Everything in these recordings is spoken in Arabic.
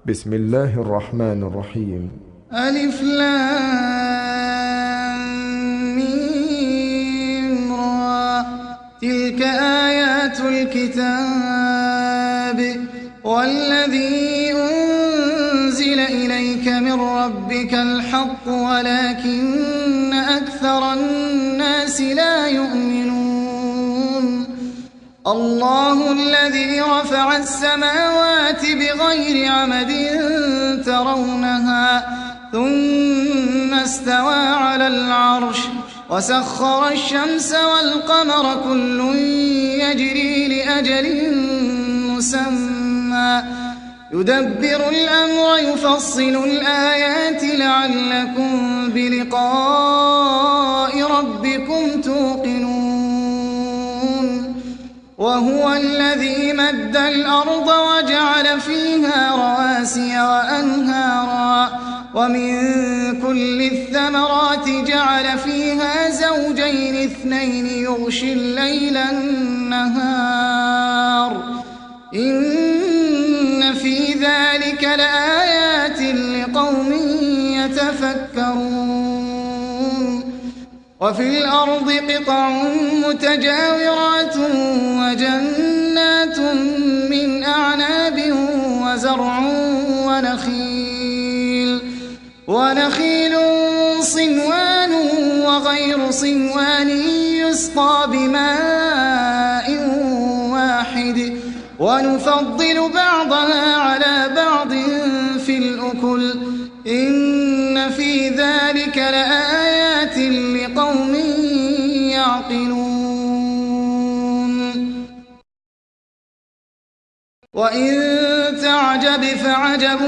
بسم الله الرحمن الرحيم. ألف لام ميم را. تلك آيات الكتاب والذي أنزل إليك من ربك الحق ولكن أكثر الناس لا يؤمنون. الله الذي رفع السماوات بغير عمد ترونها ثم استوى على العرش وسخر الشمس والقمر كل يجري لأجل مسمى يدبر الأمر يفصل الآيات لعلكم بلقاء ربكم توقنون. وهو الذي مد الأرض وجعل فيها رواسي وأنهارا ومن كل الثمرات جعل فيها زوجين اثنين يغشي الليل النهار إن في ذلك لآيات لقوم يتفكرون. وفي الأرض قطع متجاورات وجنات من أعناب وزرع ونخيل صنوان وغير صنوان يسقى بماء واحد ونفضل بعضها على بعض في الأكل إن في ذلك لآيات لقوم يعقلون. وإن تعجب فعجب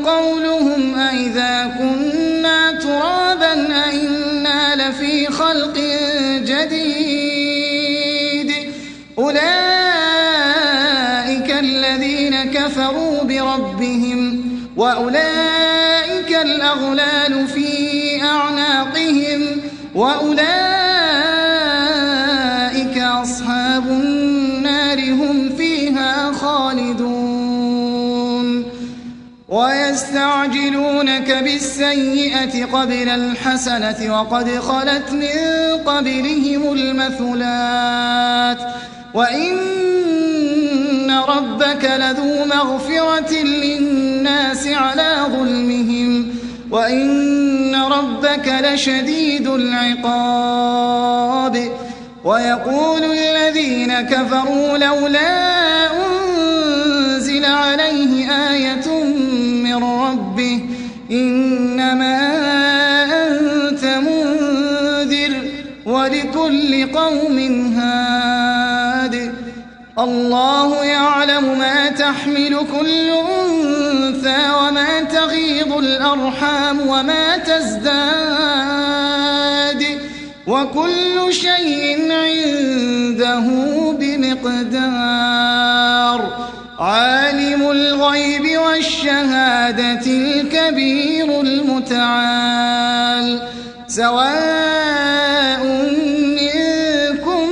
قولهم أإذا كنا ترابا أإنا لفي خلق جديد أولئك الذين كفروا بربهم وأولئك الأغلال في أعناقهم وأولئك أصحاب النار هم فيها خالدون. ويستعجلونك بالسيئة قبل الحسنة وقد خلت من قبلهم المثلات وإن ربك لذو مغفرة للناس على ظلمهم وإن ربك لشديد العقاب. ويقول الذين كفروا لولا أنزل عليه آية من ربه إنما أنت منذر ولكل قوم هاد. الله يعلم ما تحمل كل أنثى وما تغيض الأرحام وما تزداد وكل شيء عنده بمقدار. عالم الغيب والشهادة الكبير المتعال. سواء منكم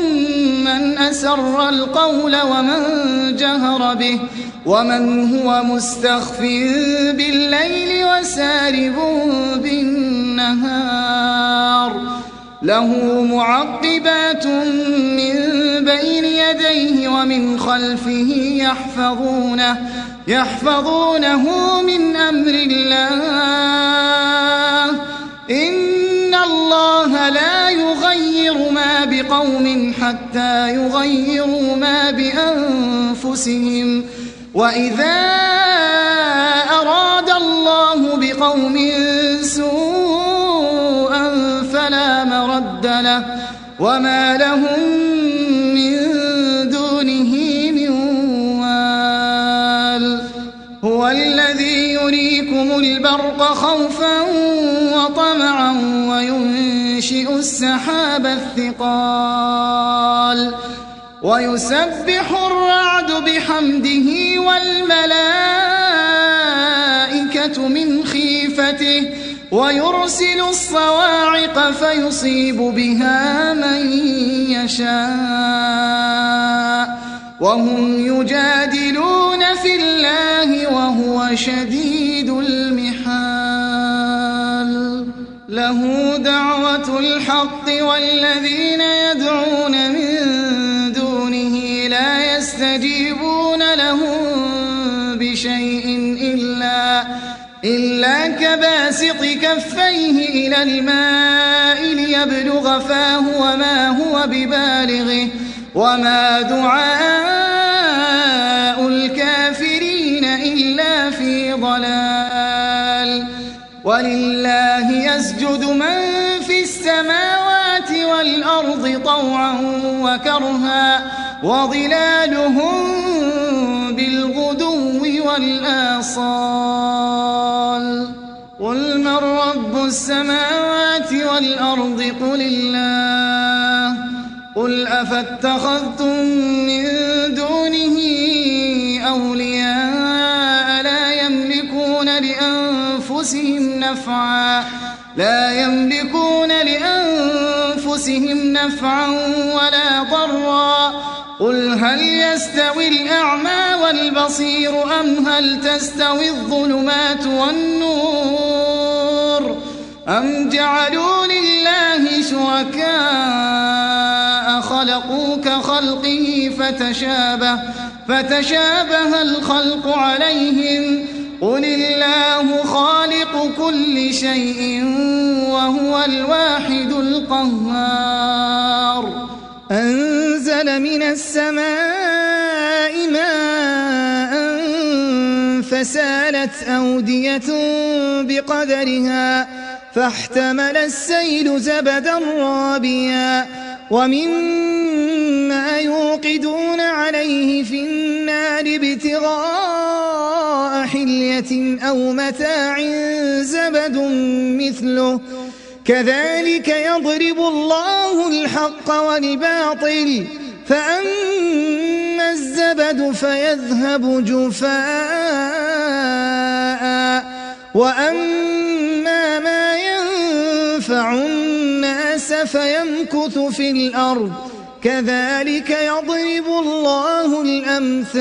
من أسر القول ومن جهر به ومن هو مستخف بالليل وسارب بالنهار له معقبات من بين يديه ومن خلفه يحفظونه من أمر الله إن الله لا يغير ما بقوم حتى يغيروا ما بأنفسهم وإذا أراد الله بقوم سوءا فلا مرد له وما لهم من دونه من وال. هو الذي يريكم البرق خوفا وطمعا وينشئ السحاب الثقال ويسبح الرعد بحمده والملائكة من خيفته ويرسل الصواعق فيصيب بها من يشاء وهم يجادلون في الله وهو شديد المحال له دعوة الحق والذين يدعون من دونه لا يستجيبون لهم بشيء إلا كباسط كفيه إلى الماء ليبلغ فاه وما هو ببالغه وما دعاء الكافرين إلا في ضلال ولله يسجد من في السماوات والأرض طوعا وكرها وظلالهم بالغدو والآصال قل من رب السماوات والأرض قل الله قل أفاتخذتم من دونه أولياء لا يملكون لأنفسهم نفعا ولا ضرا قل هل يستوي الأعمى والبصير أم هل تستوي الظلمات والنور أم جعلوا لله شركاء خلقوا كخلقه فتشابه الخلق عليهم قل الله خالق كل شيء وهو الواحد القهار أنزل من السماء ماء فسالت أودية بقدرها فاحتمل السيل زبدا رابيا ومما يوقدون عليه في النار ابتغاء حلية أو متاع زبد مثله كذلك يضرب الله الحق والباطل فأما الزبد فيذهب جفاء وأما ما ينفع الناس فيمكث في الأرض كذلك يضرب الله الأمثال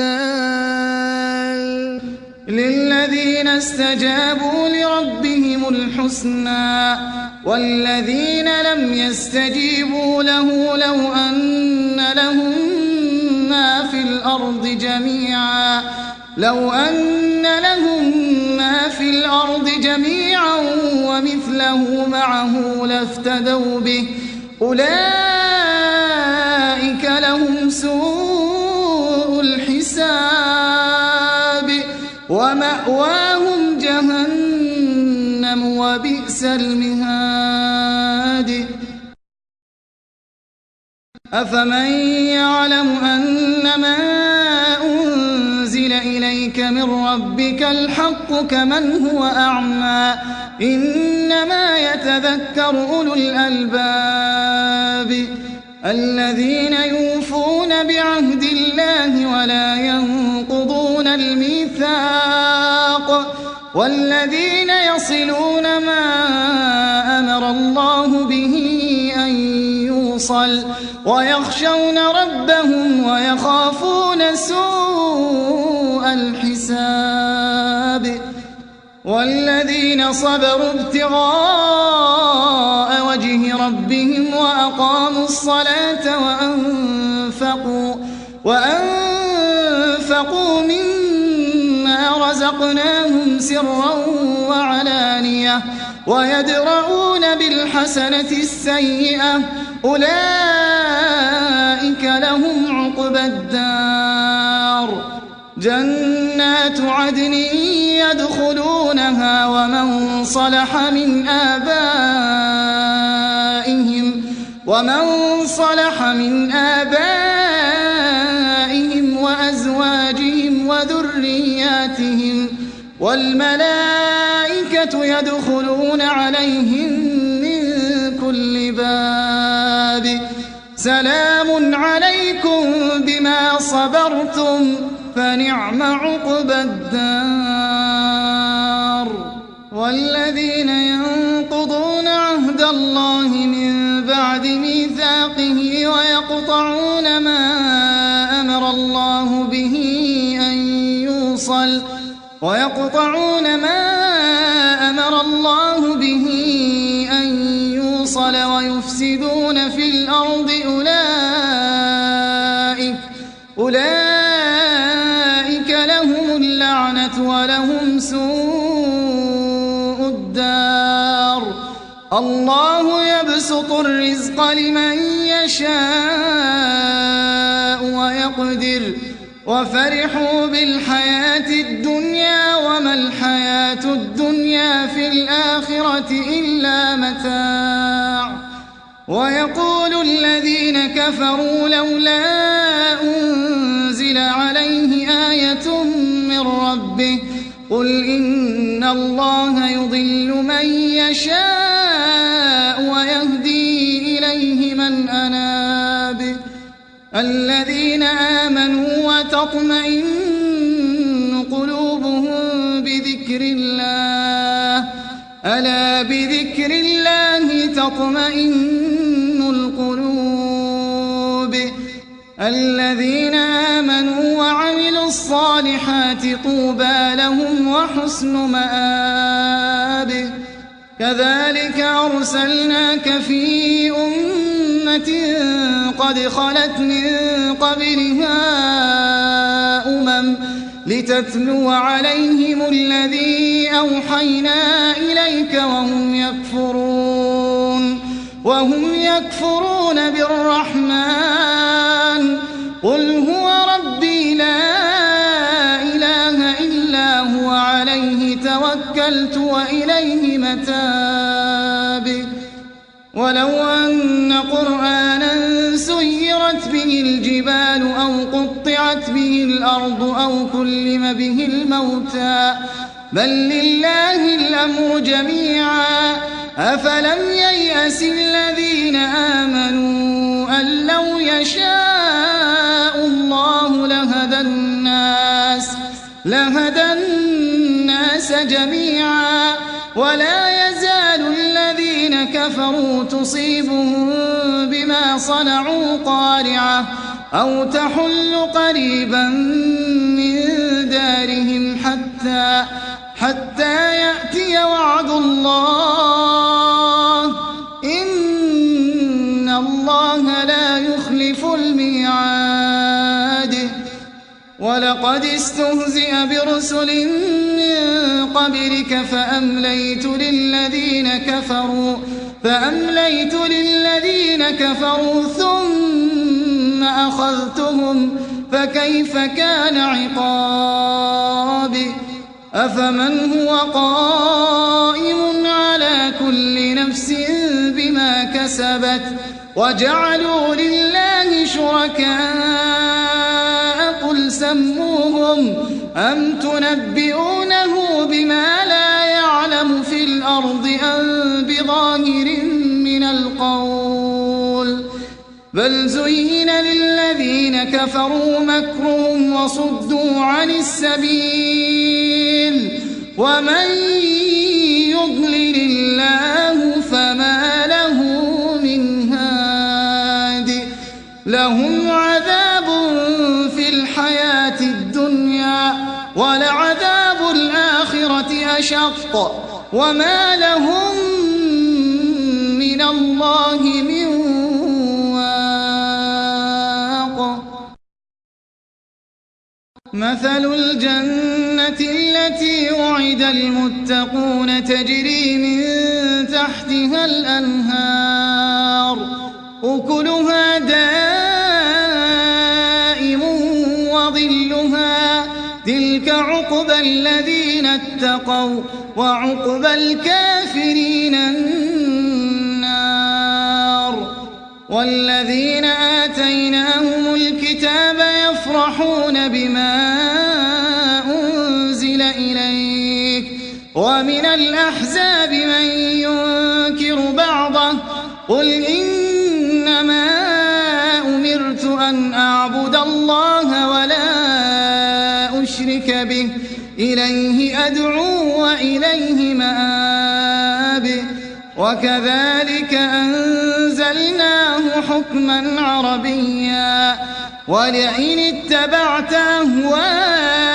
للذين استجابوا لربهم الحسنى والذين لم يستجيبوا له لو أن لهم ما في الأرض جميعا ومثله معه لافتدوا به أولئك لهم سوء الحساب ومأواهم جهنم وبئس المهاد أفمن يعلم أنما أنزل إليك من ربك الحق كمن هو أعمى إنما يتذكر أولو الألباب الذين يوفون بعهد الله ولا ينقضون الميثاق والذين يصلون ما أمر الله به أن يوصل ويخشون ربهم ويخافون سوء الحساب والذين صبروا ابتغاء وجه ربهم وأقاموا الصلاة وأنفقوا مما رزقناهم سرا وعلانية ويدرؤون بالحسنة السيئة أولئك لهم عقبى الدار جنات عدن يدخلونها ومن صلح من آبائهم وأزواجهم وذرياتهم والملائكة يدخلون عليهم من كل باب سلام عليكم بما صبرتم فنعم عقبى الدار والذين ينقضون عهد الله من بعد ميثاقه ويقطعون ما أمر الله ويقطعون ما أمر الله به أن يوصل ويفسدون في الأرض أولئك لهم اللعنة ولهم سوء الدار الله يبسط الرزق لمن يشاء ويقدر وفرحوا بالحياة الدنيا وما الحياة الدنيا في الآخرة إلا متاع ويقول الذين كفروا لولا أنزل عليه آية من ربه قل إن الله يضل من يشاء ويهدي إليه من أناب الذين آمنوا وتطمئن قلوبهم بذكر الله ألا بذكر الله تطمئن القلوب الذين آمنوا وعملوا الصالحات طوبى لهم وحسن مآب كذلك أرسلناك في أمة قد خلت من قبلها لتتلو عليهم الذي أوحينا إليك وهم يكفرون بالرحمن قل هو ربي لا إله إلا هو عليه توكلت وإليه متاب ولو أن قرآنا سيرت به الجبال أو قطعت به الأرض أو كلم به الموتى بل لله الأمر جميعا أفلم ييأس الذين آمنوا أن لو يشاء الله لهدى الناس جميعا ولا يزال الذين كفروا تصيبهم بما صنعوا قارعة أو تحل قريبا من دارهم حتى يأتي وعد الله إن الله لا يخلف الميعاد ولقد استهزئ برسل من قبلك فأمليت للذين كفروا ثم أخذتهم فكيف كان عقاب أفمن هو قائم على كل نفس بما كسبت وجعلوا لله شركاء قل سموهم أم تنبئونه بما لا يعلم في الأرض أم بظاهر من القول بل زين للذين كفروا مكرهم وصدوا عن السبيل ومن يضلل الله فما له من هاد لهم عذاب في الحياة الدنيا ولعذاب الآخرة أشق وما لهم من الله من واق مثل الجنة التي وعد المتقون تجري من تحتها الأنهار أكلها دائم وظلها تلك عقبى الذين اتقوا وعقبى الكافرين النار والذين آتيناهم الكتاب يفرحون بما أنزل إليك ومن الأحزاب من ينكر بعضه قل إنما أمرت أن أعبد الله ولا أشرك به إليه أدعو وإليه مآب وكذلك أنزلناه حكما عربيا ولئن اتبعت أهواءهم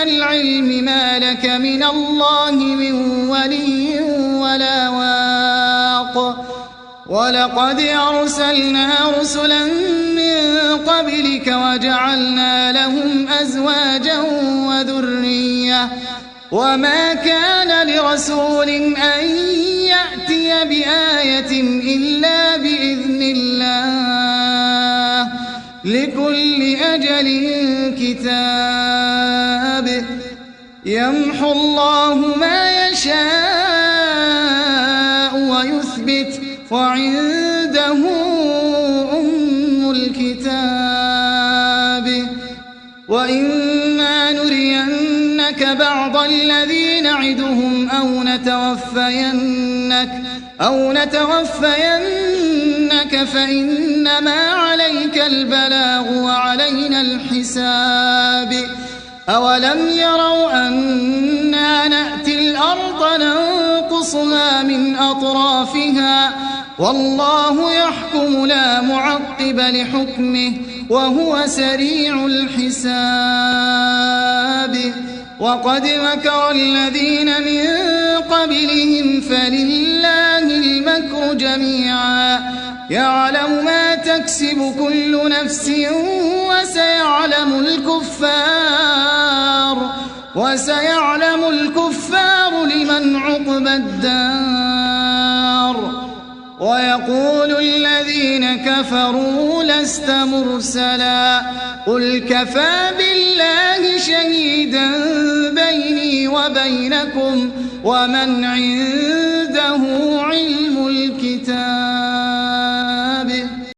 العلم ما لك من الله من ولي ولا واق ولقد أرسلنا رسلا من قبلك وجعلنا لهم أزواجا وذرية وما كان لرسول أن يأتي بآية إلا بإذن الله لكل أجل كتاب يمحو الله ما يشاء ويثبت وعنده أم الكتاب وإما نرينك بعض الذي نعدهم أو نتوفينك فإنما عليك البلاغ وعلينا الحساب أولم يروا أنا نأتي الأرض ننقصها من أطرافها والله يحكم لا معقب لحكمه وهو سريع الحساب وقد مكر الذين من قبلهم فلله المكر جميعا يعلم ما تكسب كل نفس وسيعلم الكفار لمن عقبى الدار ويقول الذين كفروا لست مرسلا قل كفى بالله شهيدا بيني وبينكم ومن عنده علم الكتاب